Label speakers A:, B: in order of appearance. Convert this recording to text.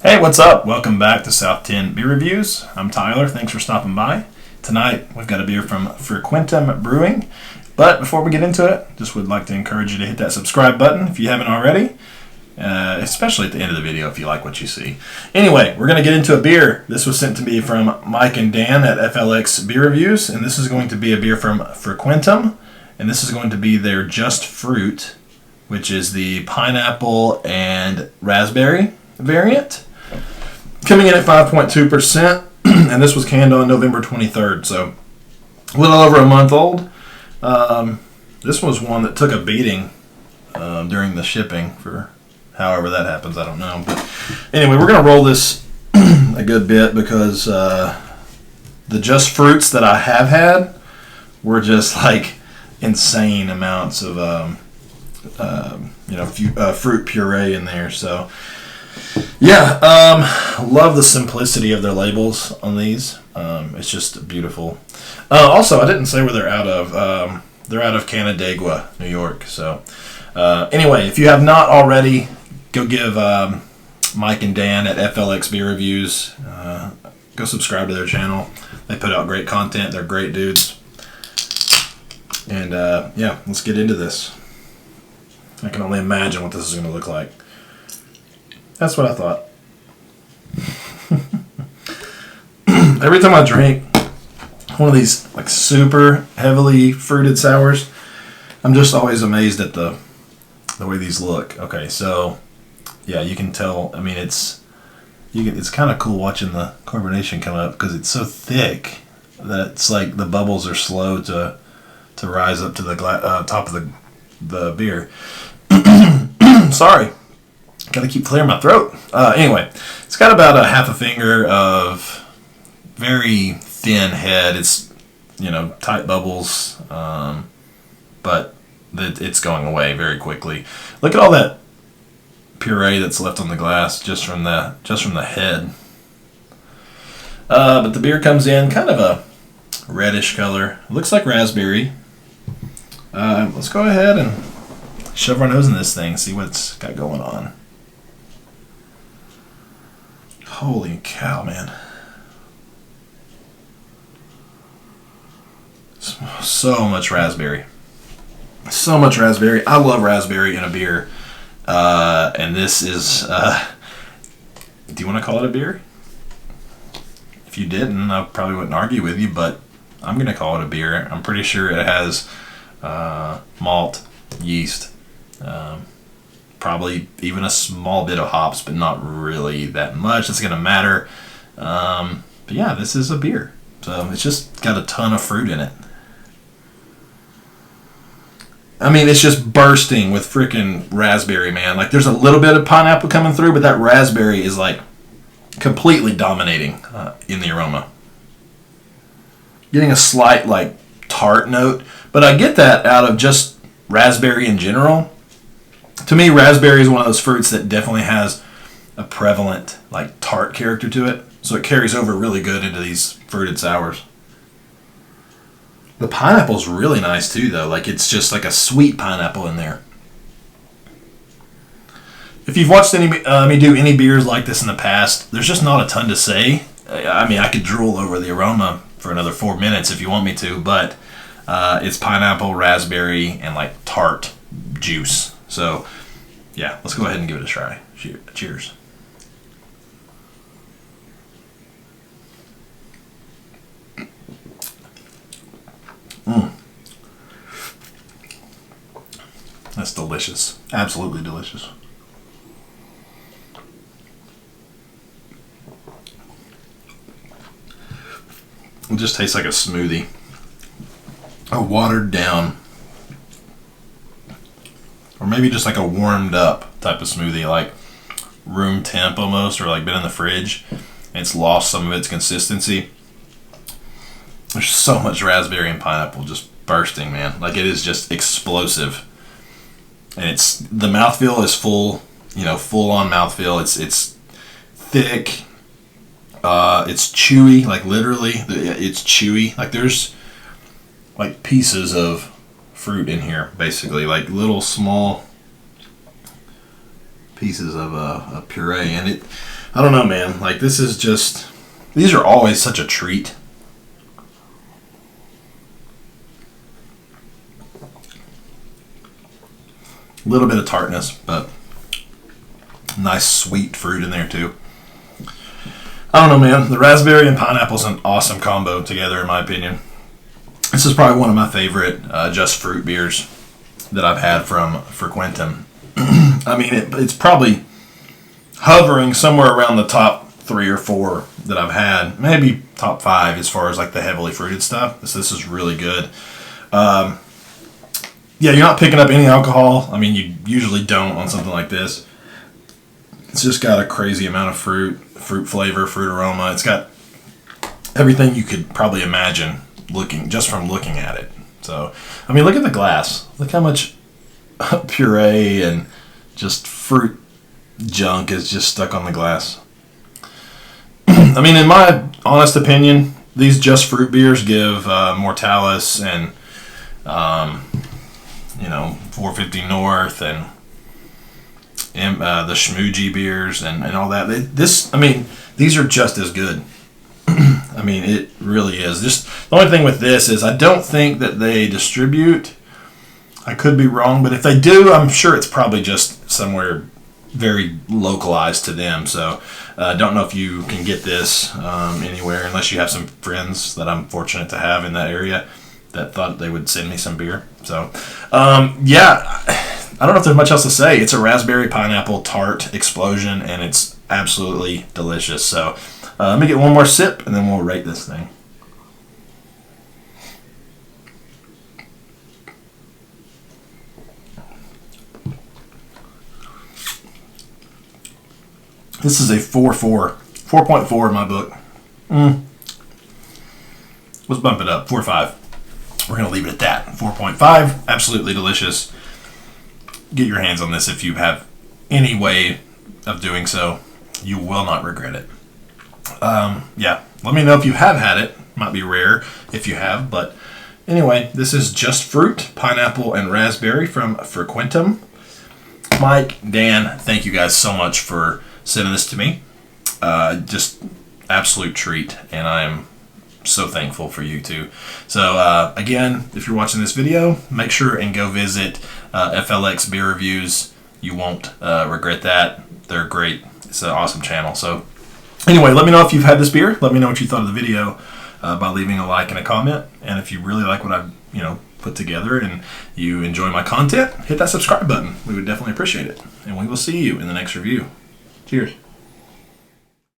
A: Hey, what's up? Welcome back to South 10 Beer Reviews. I'm Tyler. Thanks for stopping by. Tonight, we've got a beer from Frequentem Brewing. But before we get into it, just would like to encourage you to hit that subscribe button if you haven't already, especially at the end of the video if you like what you see. Anyway, we're going to get into a beer. This was sent to me from Mike and Dan at FLX Beer Reviews, and this is going to be a beer from Frequentem, and this is going to be their Just Fruit, which is the pineapple and raspberry variant. Coming in at 5.2%, and this was canned on November 23rd, so a little over a month old. This was one that took a beating during the shipping for however that happens, I don't know. But anyway, we're going to roll this a good bit because the Just Fruits that I have had were just like insane amounts of fruit puree in there, so yeah, love the simplicity of their labels on these. It's just beautiful. Also, I didn't say where they're out of. They're out of Canandaigua, New York. So anyway, if you have not already, go give Mike and Dan at FLX Beer Reviews, go subscribe to their channel. They put out great content. They're great dudes. And yeah, let's get into this. I can only imagine what this is going to look like. That's what I thought. Every time I drink one of these like super heavily fruited sours, I'm just always amazed at the way these look. Okay, so yeah, you can tell. I mean, it's kind of cool watching the carbonation come up because it's so thick that it's like the bubbles are slow to rise up to the top of the beer. Sorry. Got to keep clearing my throat. Anyway, it's got about a half a finger of very thin head. It's, tight bubbles, but it's going away very quickly. Look at all that puree that's left on the glass just from the head. But the beer comes in kind of a reddish color. It looks like raspberry. Let's go ahead and shove our nose in this thing, see what it's got going on. Holy cow, man. So much raspberry. So much raspberry. I love raspberry in a beer. And this is, do you want to call it a beer? If you didn't, I probably wouldn't argue with you, but I'm going to call it a beer. I'm pretty sure it has malt, yeast, probably even a small bit of hops, but not really that much. It's going to matter. But yeah, this is a beer. So it's just got a ton of fruit in it. I mean, it's just bursting with freaking raspberry, man. Like, there's a little bit of pineapple coming through, but that raspberry is, like, completely dominating in the aroma. Getting a slight, like, tart note. But I get that out of just raspberry in general. To me, raspberry is one of those fruits that definitely has a prevalent, like, tart character to it. So it carries over really good into these fruited sours. The pineapple's really nice, too, though. Like, it's just like a sweet pineapple in there. If you've watched me do any beers like this in the past, there's just not a ton to say. I mean, I could drool over the aroma for another 4 minutes if you want me to, but it's pineapple, raspberry, and, like, tart juice. So, yeah, let's go ahead and give it a try. Cheers. That's delicious. Absolutely delicious. It just tastes like a smoothie. A watered down, or maybe just like a warmed up type of smoothie, like room temp almost, or like been in the fridge and it's lost some of its consistency. There's so much raspberry and pineapple just bursting, man. Like, it is just explosive. And the mouthfeel is full, full on mouthfeel. It's thick. It's chewy, like literally it's chewy. Like, there's like pieces of fruit in here, basically, like little small pieces of a puree, and I don't know, man. Like, this is just, these are always such a treat. A little bit of tartness, but nice sweet fruit in there too. I don't know, man. The raspberry and pineapple is an awesome combo together, in my opinion. This is probably one of my favorite just fruit beers that I've had from Frequentem. I mean, it's probably hovering somewhere around the top 3 or 4 that I've had. Maybe top 5 as far as like the heavily fruited stuff. This is really good. Yeah, you're not picking up any alcohol. I mean, you usually don't on something like this. It's just got a crazy amount of fruit flavor, fruit aroma. It's got everything you could probably imagine just from looking at it. So, I mean, look at the glass. Look how much puree and just fruit junk is just stuck on the glass. I mean, in my honest opinion, these just fruit beers give Mortalis and 450 North and the Schmoogie beers and all that. These are just as good. I mean, it really is. Just the only thing with this is I don't think that they distribute. I could be wrong, but if they do, I'm sure it's probably just somewhere very localized to them. So I don't know if you can get this anywhere unless you have some friends that I'm fortunate to have in that area that thought they would send me some beer. So, yeah, I don't know if there's much else to say. It's a raspberry pineapple tart explosion, and it's absolutely delicious. So let me get one more sip, and then we'll rate this thing. This is a 4.4 in my book. Let's bump it up, 4.5. We're going to leave it at that. 4.5, absolutely delicious. Get your hands on this if you have any way of doing so. You will not regret it. Yeah, let me know if you have had it. Might be rare if you have, but anyway, this is just fruit, pineapple, and raspberry from Frequentem. Mike, Dan, thank you guys so much for sending this to me. Just absolute treat, and I am so thankful for you too. So again, if you're watching this video, make sure and go visit FLX Beer Reviews. You won't regret that. They're great. It's an awesome channel. So anyway, let me know if you've had this beer. Let me know what you thought of the video by leaving a like and a comment. And if you really like what I've put together and you enjoy my content, hit that subscribe button. We would definitely appreciate it. And we will see you in the next review. Cheers.